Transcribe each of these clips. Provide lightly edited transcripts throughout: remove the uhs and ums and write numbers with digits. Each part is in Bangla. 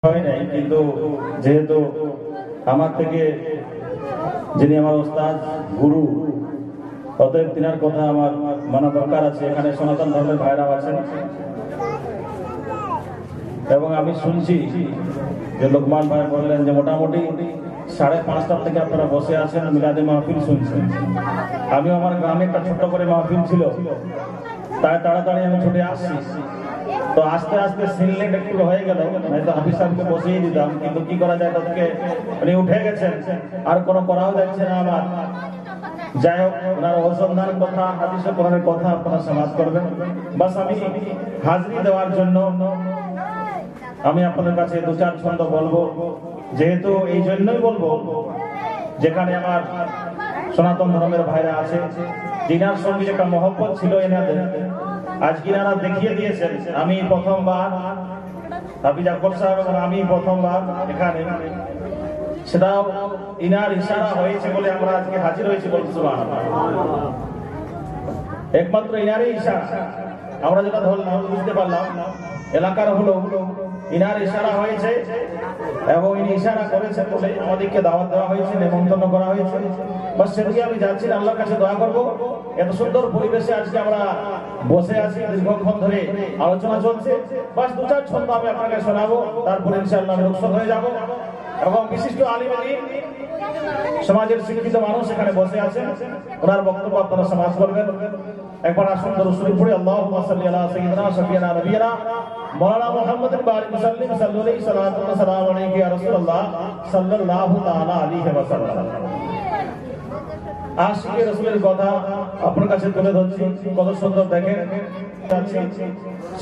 হয় নাই, কিন্তু যেহেতু আমার থেকে যিনি আমার ওস্তাদ গুরু, অতএব তিনার কথা আমার মানা দরকার আছে। এখানে সনাতন ধর্মের ভাইরাও আছেন এবং আমি শুনছি যে লোকমান ভাই বললেন যে মোটামুটি 5:30 থেকে আপনারা বসে আছেন, মিলাদে মাহফিল শুনছেন। আমিও আমার গ্রামে একটা ছোট্ট করে মাহফিল ছিল, তাই তাড়াতাড়ি আমি ছুটে আসছি। তো আস্তে আস্তে সিনলেট একটু হয়ে গেল, নয়তো হাফিজ সাহেবকে বসিয়ে দিতাম, কিন্তু কি করা যায়, তাদেরকে উনি উঠে গেছেন, আর কোনো করাও যাচ্ছে না আমার। যাই হোক, ওনার অনুসন্ধান কথা, হাদিসে কোরআনের কথা আপনারা সমাজ করবেন। বাস আমি হাজিরি দেওয়ার জন্য আমি আপনাদের কাছে 2-4 ছন্দ বলবো, যেহেতু এই জন্যই বলবো যেখানে আমার সনাতন ধর্মের ভাইরা আছে, যিনার সঙ্গে একটা মহব্বত ছিল এনাদের, আজকে এনারা দেখিয়ে দিয়েছেন। আমি প্রথমবার, হাফিজ আকবর সাহেব এবং আমি প্রথমবার এখানে, সেটাও ইনার ইশারা হয়েছে বলে আমরা আজকে হাজির হয়েছি। বলতে সুবহানাল্লাহ, একমাত্র ইনারই ইশারা। আমরা যেটা ধরলাম, বুঝতে পারলাম এলাকার হলো ইনার ইশারা হয়েছে এবং ইনি ইশারা করেছেন বলে আমাদেরকে দাওয়াত দেওয়া হয়েছে, নেমন্তন্ন করা হয়েছে। বাস সেদিকে আমি যাচ্ছি, আল্লাহর কাছে দোয়া করবো। এত সুন্দর পরিবেশে আজকে আমরা বসে আছি, দীর্ঘক্ষণ ধরে আলোচনা চলছে। বাস 2-4 ছন্দ আমি আপনাকে শোনাবো, তারপরে ইনশাআল্লাহ আমি রুখসত হয়ে যাবো। এবং বিশিষ্ট আলিম দ্বীন, সমাজের শিক্ষিত মানুষ এখানে বসে আছেন, ওনার বক্তব্য আপনারা সমাজ করবেন। একবার আসুন দরুদ শরীফ পড়ি। আল্লাহুম্মা সাল্লি আলা সাইয়্যিদিনা শাফিয়ানা নবিয়ানা মাওলানা মুহাম্মাদিন বারিক মুসাল্লিম সাল্লাল্লাহু আলাইহি সাল্লাতু ওয়া সালামু আলাইহি ইয়া রাসূলুল্লাহ সাল্লাল্লাহু তাআলা আলাইহি ওয়া সাল্লাম। আশিকে রাসূলের কথা আপনার কাছে তুলে ধরছি, কত সুন্দর দেখেন।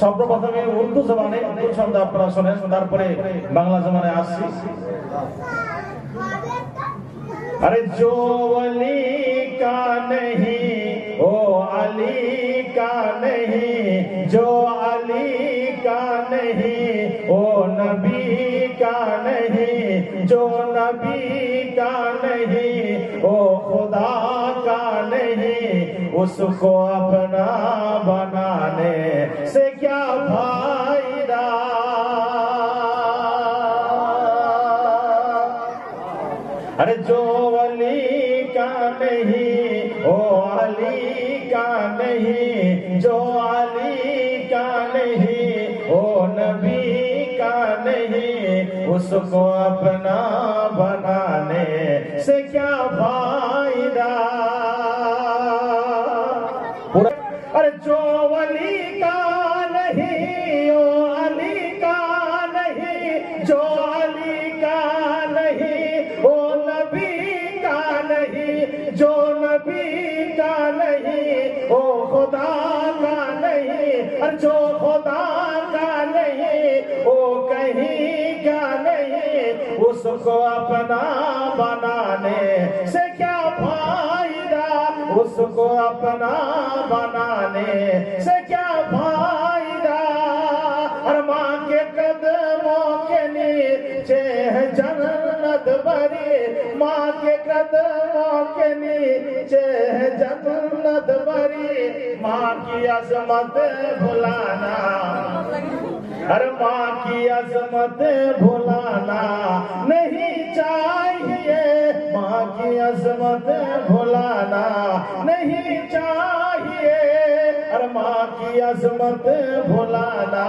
সর্বপ্রথমে উর্দু জবানে ছন্দ আপনারা শোনেন, তারপরে বাংলা জবানে আসছি। अरे जो वली का नहीं ओ अली का नहीं, जो अली का नहीं ओ नबी का नहीं, जो नबी का नहीं ओ खुदा का नहीं, उसको अपना बनाने से क्या फायदा। अरे जो वली का नहीं ओ अली का नहीं, जो अली का नहीं ओ नबी का नहीं, उसको अपना बनाने से क्या फायदा। अरे जो वली का नहीं ओ अली का नहीं, जो अली का नहीं ओ नबी का नहीं, जो नबी का नहीं ओ खुदा का नहीं, और जो खुदा का नहीं ओ कहीं का नहीं, उसको अपना बनाने से क्या फायदा, उसको अपना बनाने से क्या फायदा। और माँ के कदमों के नीचे है जन्नत भरी, माँ के कदमों के नीचे है जन्नत भरी, माँ की अजमत भुलाना, अरे माँ की अजमत भुलाना नहीं चाहिए, माँ की अजमत भुलाना नहीं चाहिए, अरे माँ की अजमत भुलाना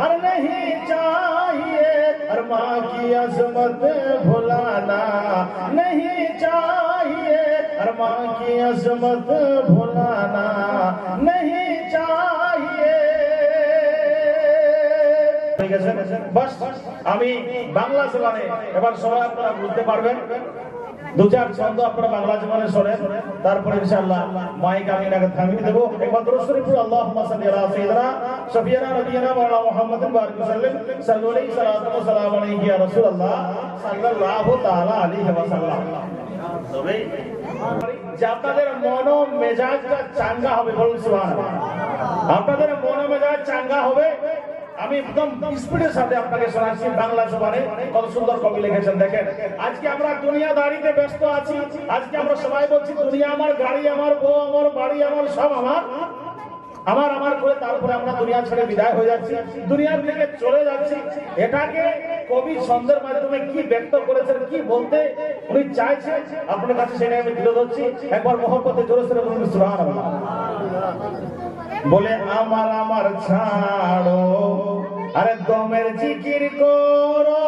अरे नहीं चाहिए, अरे माँ की अजमत भुलाना नहीं चाहिए, अरे माँ की अजमत भुलाना नहीं चाहिए। বাস আমি বাংলা জবানে, এবার সবাই আপনারা বুঝতে পারবেন। 2-4 ছন্দ আপনারা বাংলা জবানে শোনেন, তারপরে ইনশাআল্লাহ মাইক আমি এটাকে থামিয়ে দেব। একবার দরুদ শরীফ পড়ুন। আল্লাহুম্মা সাল্লি আলা সাইয়্যিদিনা শাফিয়ানা নবিয়ানা মাওলানা মুহাম্মাদিন বারিক মুসাল্লিম সাল্লাল্লাহু আলাইহি সাল্লাতু আলাইহি ইয়া রাসূলুল্লাহ সাল্লাল্লাহু তাআলা আলাইহি ওয়া সাল্লাম। তবে যে আপনাদের মন ও মেজাজটা চাঙ্গা হবে, বলুন সুবহানাল্লাহ। আপনাদের মন ও মেজাজ চাঙ্গা হবে। আমি একদম স্পিডের সাথে আপনাকে শোনাচ্ছি বাংলা জবানে। কত সুন্দর কবি লিখেছেন দেখেন। আজকে আমরা দুনিয়াদারিতে ব্যস্ত আছি, আজকে আমরা সবাই বলছি দুনিয়া আমার, গাড়ি আমার, বউ আমার, বাড়ি আমার, সব আমার। আমার করে তারপরে আমরা দুনিয়া ছেড়ে বিদায় হয়ে যাচ্ছি, দুনিয়ার থেকে চলে যাচ্ছি। এটাকে কবি ছন্দের মাধ্যমে কি ব্যক্ত করেছেন, কি বলতে উনি চাইছেন আপনার কাছে, সেটা আমি তুলে ধরছি। একবার মহব্বতে জোরে সোরে বলুন সুবহানাল্লাহ। বলে আমার ছাড়ো, আরে দমের জিকির করো।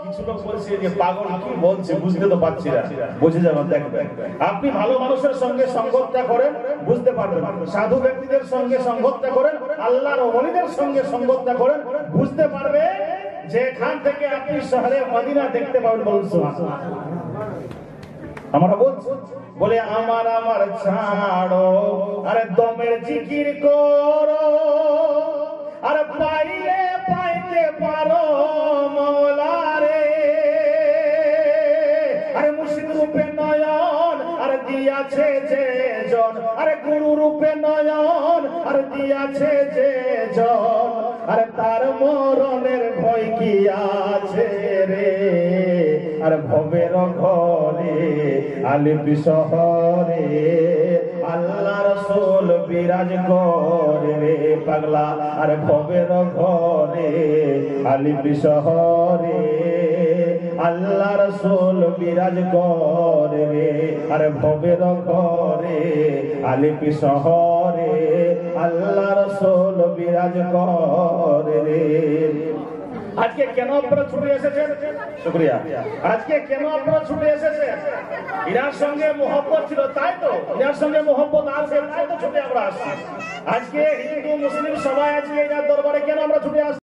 কিছু লোক বলছে যে পাগল কি বলছে, বুঝতে তো পারছি না। বুঝে যাবেন, দেখবেন আপনি ভালো মানুষের সঙ্গে সঙ্গতটা করেন, বুঝতে পারবেন। সাধু ব্যক্তিদের সঙ্গে সঙ্গতটা করেন, আল্লাহর ওলিদের সঙ্গে সঙ্গতটা করেন, বুঝতে পারবে যে এখান থেকে আপনি শহরে মদিনা দেখতে পাবেন। বলুন সুবহানাল্লাহ। আমরা বলছি, বলে আমার ছাড়ো, আরে দমের জিকির করো, আরে পাইলে পাইতে পারো মওলারে। আরে মুর্শিদ রূপে নয়ন আর দিয়াছে যে জন, আরে গুরু রূপে নয়ন আর দিয়াছে যে জন, আরে তার মরণের ভয় কি আছে রে। আর ভবের ঘরে আলিপি শহরে আল্লাহ রাসূল বিরাজ করে রে পাগলা। আর ভবের ঘরে আলিপি শহরে আল্লাহ রাসূল বিরাজ করে রে। আর ভবের ঘরে আলিপি শহরে আল্লাহ রাসূল বিরাজ করে রে। আজকে কেন আপনারা ছুটে এসেছেন? শুকরিয়া। আজকে কেন আপনারা ছুটে এসেছেন? ইনার সঙ্গে মোহব্বত ছিল, তাই তো? ইনার সঙ্গে মোহব্বত আছে, তাই তো ছুটে আমরা আসছি। আজকে হিন্দু মুসলিম সবাই আজকে এনার দরবারে কেন আমরা ছুটে আসছি?